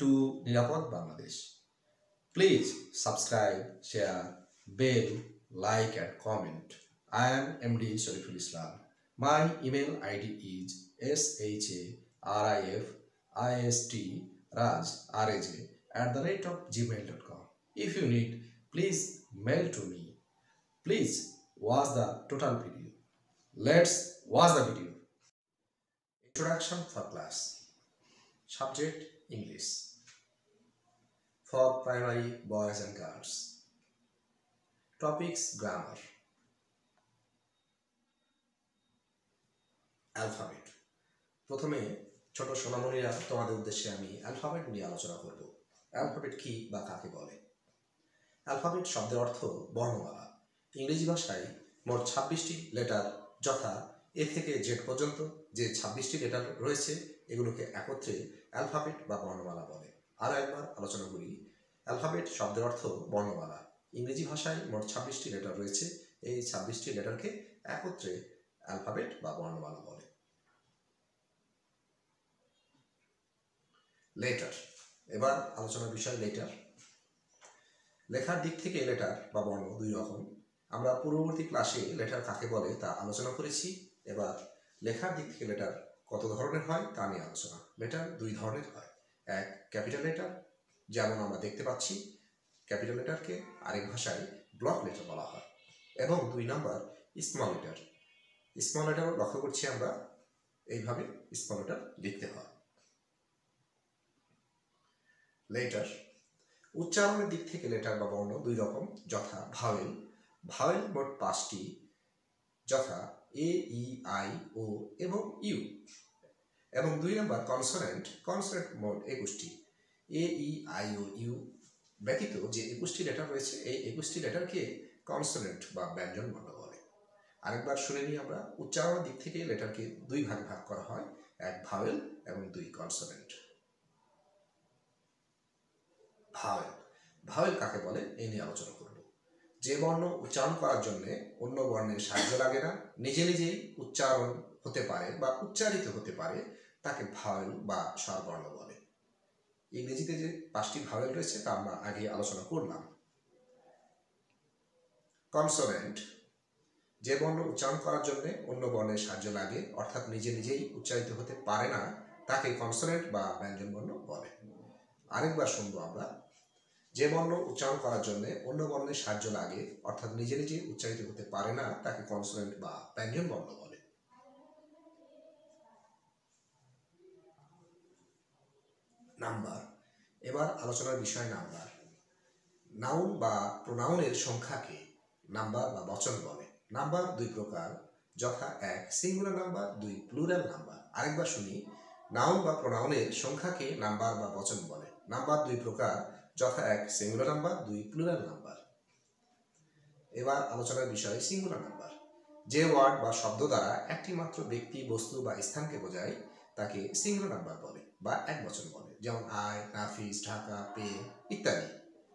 to Nirapod, Bangladesh. Please subscribe, share, bell, like and comment. I am MD sorifisdraj. My email ID is sharifisdraj@gmail.com. If you need, please mail to me. Please watch the total video. Let's watch the video. Introduction for class. Subject English. For primary boys and girls. Topics grammar. Alphabet. প্রথমে ছোট সোনামণিরা তোমাদের উদ্দেশ্যে আমি alphabet নিয়ে আলোচনা করব। Alphabet কি বা কাকে বলে? অ্যালফাবেট শব্দের অর্থ বর্ণমালা। ইংরেজি ভাষায় মোট 26টি লেটার যথা এ থেকে জেড পর্যন্ত যে 26টি লেটার রয়েছে এগুলোকে একত্রে অ্যালফাবেট বা বর্ণমালা বলে। আরও একবার আলোচনা করি। অ্যালফাবেট শব্দের অর্থ বর্ণমালা। ইংরেজি ভাষায় মোট 26টি লেটার রয়েছে। এই 26টি লেটারকে একত্রে অ্যালফাবেট বা বর্ণমালা বলে। লেটার। এবার আলোচনার বিষয় লেটার। লেখার দিক থেকে লেটার বা বর্ণ দুই রকম। আমরা পূর্ববর্তী ক্লাসে লেটার কাকে বলে তা আলোচনা করেছি। এবার লেখার দিক থেকে লেটার কত ধরনের হয় তা নিয়ে আলোচনা। লেটার দুই ধরনের হয়। এক, ক্যাপিটাল লেটার, যেমন আমরা দেখতে পাচ্ছি। ক্যাপিটাল লেটারকে আরেক ভাষায় ব্লক লেটার বলা হয়। এবং দুই নাম্বার স্মল লেটার। স্মল লেটারও লক্ষ্য করছি আমরা এইভাবে স্মল লেটার লিখতে হয়। লেটার। উচ্চারণের দিক থেকে লেটার বা বর্ণ দুই রকম যথা ভাওয়েল। ভাওয়েল মোট 5টি যথা এ, ই, আই, ও এবং ইউ। এবং দুই নম্বর কনসোনেন্ট। কনসোনেন্ট মোট 21টি। এ, ই, আই, ও, ইউ ব্যতীত যে 21টি লেটার রয়েছে এই 21টি লেটারকে কনসোনেন্ট বা ব্যঞ্জন বর্ণ বলে। আরেকবার শুনে নিই আমরা। উচ্চারণের দিক থেকে লেটারকে দুই ভাগে ভাগ করা হয়। এক ভাওয়েল এবং দুই কনসোনেন্ট। ভাওয়েল। ভাওয়েল কাকে বলে এই নিয়ে আলোচনা করব। যে বর্ণ উচ্চারণ করার জন্য অন্য বর্ণের সাহায্য লাগে না, নিজে নিজেই উচ্চারণ হতে পারে বা উচ্চারিত হতে পারে তাকে ভাওয়েল বা স্বরবর্ণ বলে। ইংরেজিতে যে 5টি ভাওয়েল রয়েছে তা আমরা আগে আলোচনা করলাম। কনসোনেন্ট। যে বর্ণ উচ্চারণ করার জন্য অন্য বর্ণের সাহায্য লাগে অর্থাৎ নিজে নিজেই উচ্চারিত হতে পারে না তাকে কনসোনেন্ট বা ব্যঞ্জন বর্ণ বলে। আরেকবার শুনবো আমরা। যে বর্ণ উচ্চারণ করার জন্য অন্য বর্ণের সাহায্য লাগে অর্থাৎ নিজে নিজে উচ্চারিত হতে পারে না তাকে কনসোনেন্ট বা ব্যঞ্জন বর্ণ বলে। নাম্বার। এবার আলোচনার বিষয় নাম্বার। নাউন বা প্রোনাউনের সংখ্যাকে নাম্বার বা বচন বলে। নাম্বার দুই প্রকার যথা এক, সিঙ্গুলার নাম্বার, দুই, প্লুরাল নাম্বার। আরেকবার শুনি। নাউন বা প্রোনাউনের সংখ্যাকে নাম্বার বা বচন বলে। নাম্বার দুই প্রকার যথা এক, সিঙ্গুলার নাম্বার, দুই, প্লুরাল নাম্বার। এবার আলোচনার বিষয় সিঙ্গুলার নাম্বার। যে ওয়ার্ড বা শব্দ দ্বারা একটি মাত্র ব্যক্তি, বস্তু বা স্থানকে বোঝায় তাকে সিঙ্গুলার নাম্বার বলে বা একবচন বলে। যেমন আই, নাফিস, ঢাকা, পেন ইত্যাদি।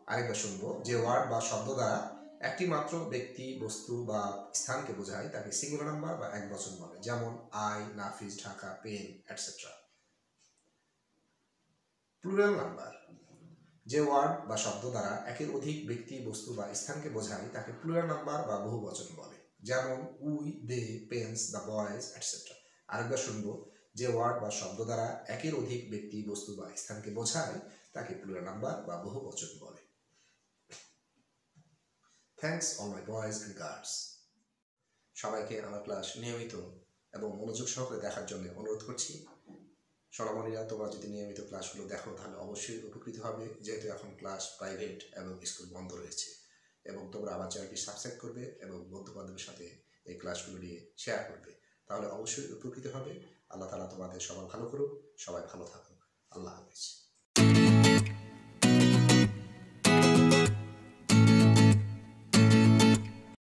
আরেকবার শুনবো। যে ওয়ার্ড বা শব্দ দ্বারা একটি মাত্র ব্যক্তি, বস্তু বা স্থানকে বোঝায় তাকে সিঙ্গুলার নাম্বার বা একবচন বলে। যেমন I, Nafis, Dhaka, pen etcetera. Plural number. যে ওয়ার্ড বা শব্দ দ্বারা একের অধিক ব্যক্তি, বস্তু বা স্থানকে বোঝায় তাকে প্লুরাল নাম্বার বা বহুবচন বলে। যেমন we, they, pens, the boys etcetera. আরেকবার শুনবো। যে ওয়ার্ড বা শব্দ দ্বারা একের অধিক ব্যক্তি, বস্তু বা স্থানকে বোঝায় তাকে প্লুরাল নাম্বার বা বহুবচন বলে। Thanks all my boys and girls. সবাইকে আমার ক্লাস নিয়মিত এবং মনোযোগ সহকারে দেখার জন্য অনুরোধ করছি। সোনামণিরা, তোমরা যদি নিয়মিত ক্লাসগুলো দেখো তাহলে অবশ্যই উপকৃত হবে, যেহেতু এখন ক্লাস প্রাইভেট এবং স্কুল বন্ধ রয়েছে। এবং তোমরা আমার চ্যানেলটি সাবস্ক্রাইব করবে এবং বন্ধু বান্ধবের সাথে এই ক্লাসগুলো নিয়ে শেয়ার করবে, তাহলে অবশ্যই উপকৃত হবে। আল্লাহ তাআলা তোমাদের সবার ভালো করুক। সবাই ভালো থাকুক। আল্লাহ হাফেজ।